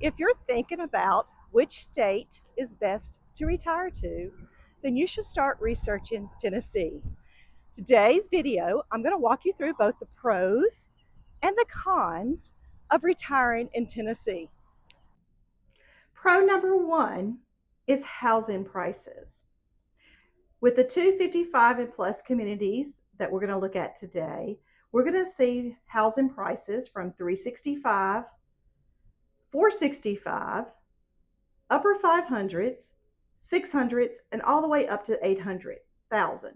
If you're thinking about which state is best to retire to, then you should start researching Tennessee. Today's video, I'm going to walk you through both the pros and the cons of retiring in Tennessee. Pro number one is housing prices. With the 255 and plus communities that we're going to look at today, we're going to see housing prices from 365, 465, upper 500s, 600s, and all the way up to 800,000.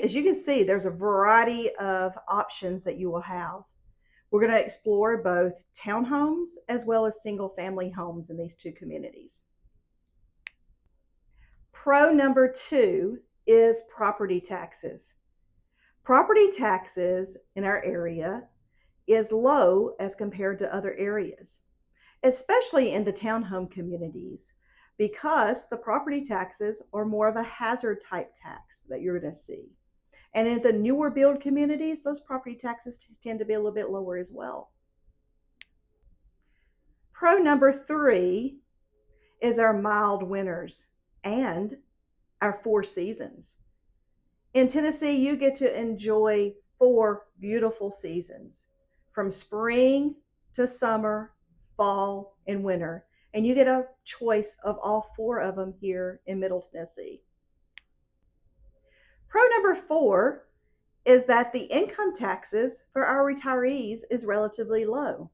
As you can see, there's a variety of options that you will have. We're going to explore both townhomes as well as single family homes in these two communities. Pro number two is property taxes. Property taxes in our area is low as compared to other areas, especially in the townhome communities, because the property taxes are more of a hazard type tax that you're going to see. And in the newer build communities, those property taxes tend to be a little bit lower as well. Pro number three is our mild winters and our 4 seasons. In Tennessee, you get to enjoy 4 beautiful seasons, from spring to summer, fall, and winter. And you get a choice of all 4 of them here in Middle Tennessee. Pro number 4 is that the income taxes for our retirees is relatively low.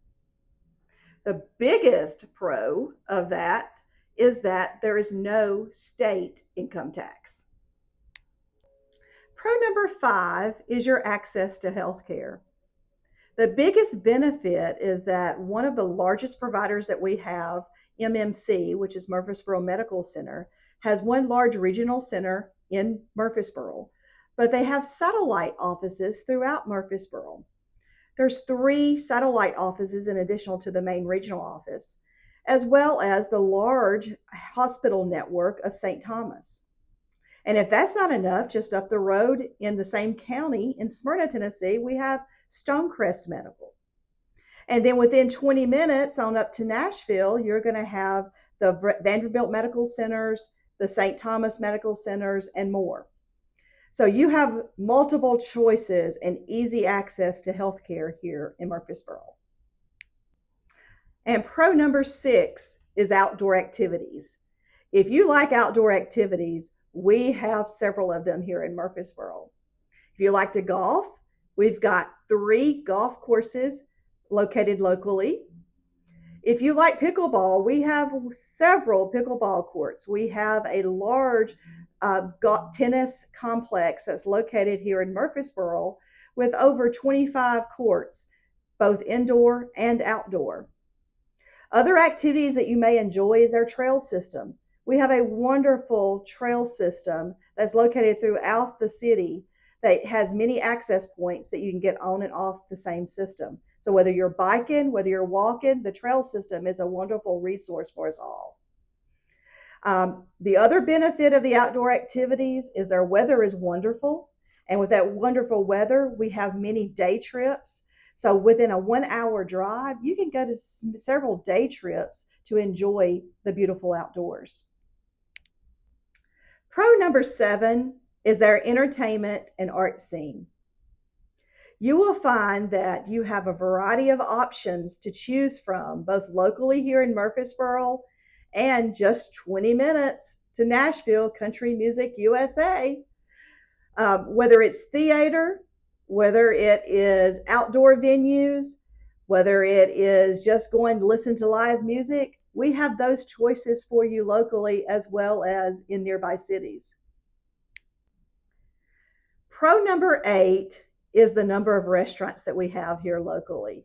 The biggest pro of that is that there is no state income tax. Pro number 5 is your access to health care. The biggest benefit is that one of the largest providers that we have, MMC, which is Murfreesboro Medical Center, has one large regional center in Murfreesboro, but they have satellite offices throughout Murfreesboro. There's 3 satellite offices in addition to the main regional office, as well as the large hospital network of St. Thomas. And if that's not enough, just up the road in the same county in Smyrna, Tennessee, we have Stonecrest Medical. And then within 20 minutes on up to Nashville, you're going to have the Vanderbilt Medical Centers, the St. Thomas Medical Centers, and more. So you have multiple choices and easy access to healthcare here in Murfreesboro. And pro number 6 is outdoor activities. If you like outdoor activities, we have several of them here in Murfreesboro. If you like to golf, we've got 3 golf courses located locally. If you like pickleball, we have several pickleball courts. We have a large tennis complex that's located here in Murfreesboro with over 25 courts, both indoor and outdoor. Other activities that you may enjoy is our trail system. We have a wonderful trail system that's located throughout the city that has many access points that you can get on and off the same system. So whether you're biking, whether you're walking, the trail system is a wonderful resource for us all. The other benefit of the outdoor activities is their weather is wonderful. And with that wonderful weather, we have many day trips. So within a 1-hour drive, you can go to several day trips to enjoy the beautiful outdoors. Pro number 7 is their entertainment and art scene. You will find that you have a variety of options to choose from, both locally here in Murfreesboro and just 20 minutes to Nashville, Country Music USA. Whether it's theater, whether it is outdoor venues, whether it is just going to listen to live music, we have those choices for you locally as well as in nearby cities. Pro number 8 is the number of restaurants that we have here locally.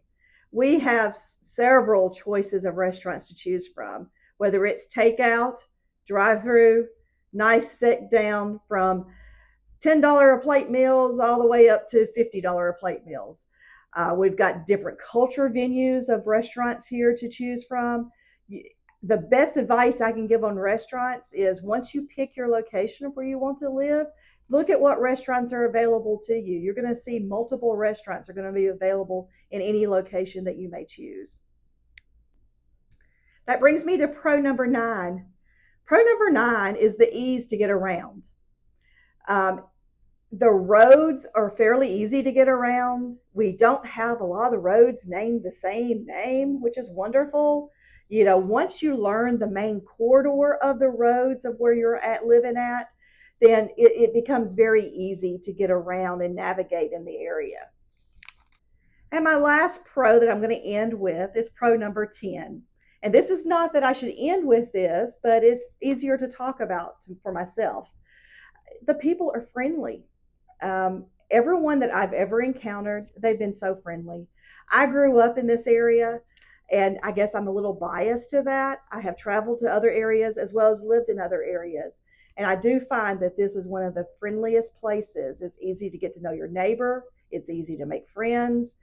We have several choices of restaurants to choose from, whether it's takeout, drive-through, nice sit down, from $10 a plate meals all the way up to $50 a plate meals. We've got different culture venues of restaurants here to choose from. The best advice I can give on restaurants is, once you pick your location of where you want to live, look at what restaurants are available to you. You're going to see multiple restaurants are going to be available in any location that you may choose. That brings me to pro number 9. Pro number 9 is the ease to get around. Um, the roads are fairly easy to get around. We don't have a lot of the roads named the same name, which is wonderful. Once you learn the main corridor of the roads of where you're at living at, then it becomes very easy to get around and navigate in the area. And my last pro that I'm going to end with is pro number 10. And this is not that I should end with this, but it's easier to talk about for myself. The people are friendly. Everyone that I've ever encountered, they've been so friendly. I grew up in this area, and I guess I'm a little biased to that. I have traveled to other areas as well as lived in other areas. And I do find that this is one of the friendliest places. It's easy to get to know your neighbor. It's easy to make friends.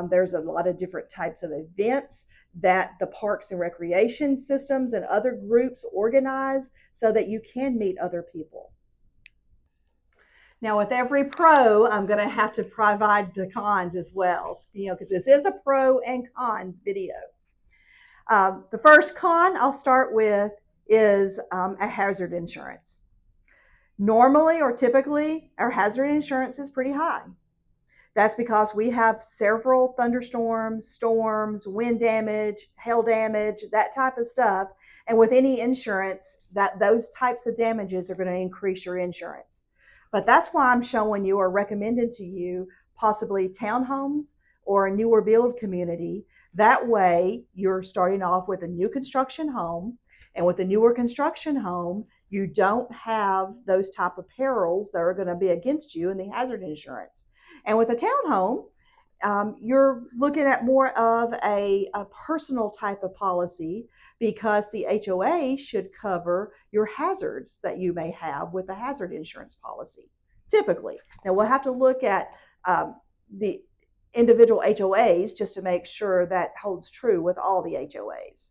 There's a lot of different types of events that the parks and recreation systems and other groups organize so that you can meet other people. Now, with every pro, I'm going to have to provide the cons as well, because this is a pro and cons video. The first con I'll start with is a hazard insurance. Normally or typically, our hazard insurance is pretty high. That's because we have several thunderstorms, storms, wind damage, hail damage, that type of stuff. And with any insurance, those types of damages are going to increase your insurance. But that's why I'm showing you or recommending to you possibly townhomes or a newer build community. That way, you're starting off with a new construction home. And with a newer construction home, you don't have those type of perils that are going to be against you in the hazard insurance. And with a townhome, you're looking at more of a personal type of policy because the HOA should cover your hazards that you may have with the hazard insurance policy, typically. Now, we'll have to look at the individual HOAs just to make sure that holds true with all the HOAs.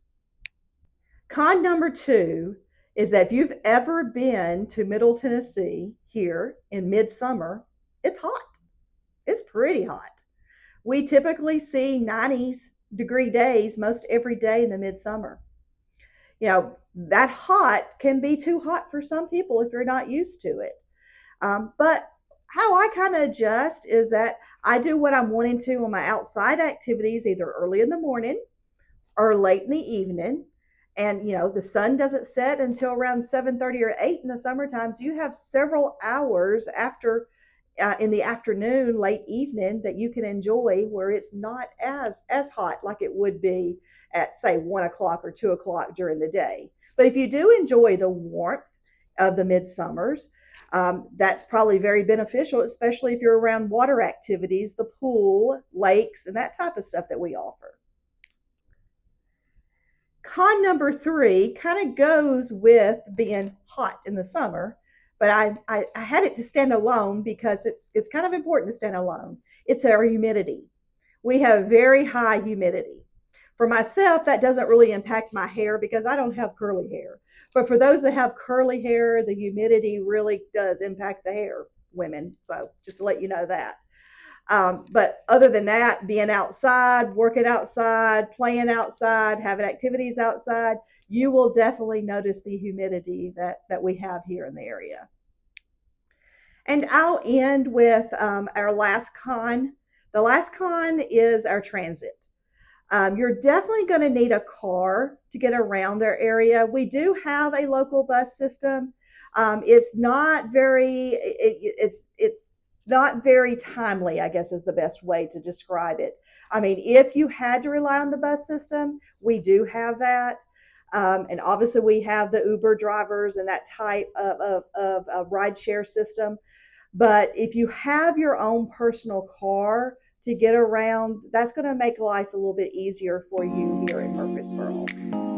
Con number 2 is that if you've ever been to Middle Tennessee here in midsummer, it's hot. It's pretty hot. We typically see 90s degree days most every day in the midsummer. That hot can be too hot for some people if you're not used to it. But how I kind of adjust is that I do what I'm wanting to on my outside activities, either early in the morning or late in the evening. And, the sun doesn't set until around 7:30 or 8 in the summertime. So you have several hours after in the afternoon, late evening, that you can enjoy where it's not as hot like it would be at, say, 1 o'clock or 2 o'clock during the day. But if you do enjoy the warmth of the midsummers, that's probably very beneficial, especially if you're around water activities, the pool, lakes, and that type of stuff that we offer. Con number 3 kind of goes with being hot in the summer, but I had it to stand alone because it's kind of important to stand alone. It's our humidity. We have very high humidity. For myself, that doesn't really impact my hair because I don't have curly hair. But for those that have curly hair, the humidity really does impact the hair, women. So just to let you know that. But other than that, being outside, working outside, playing outside, having activities outside, you will definitely notice the humidity that we have here in the area. And I'll end with our last con. The last con is our transit. You're definitely going to need a car to get around our area. We do have a local bus system. It's not very timely, I guess is the best way to describe it. I mean, if you had to rely on the bus system, we do have that. And obviously we have the Uber drivers and that type of rideshare system. But if you have your own personal car to get around, that's going to make life a little bit easier for you here in Murfreesboro.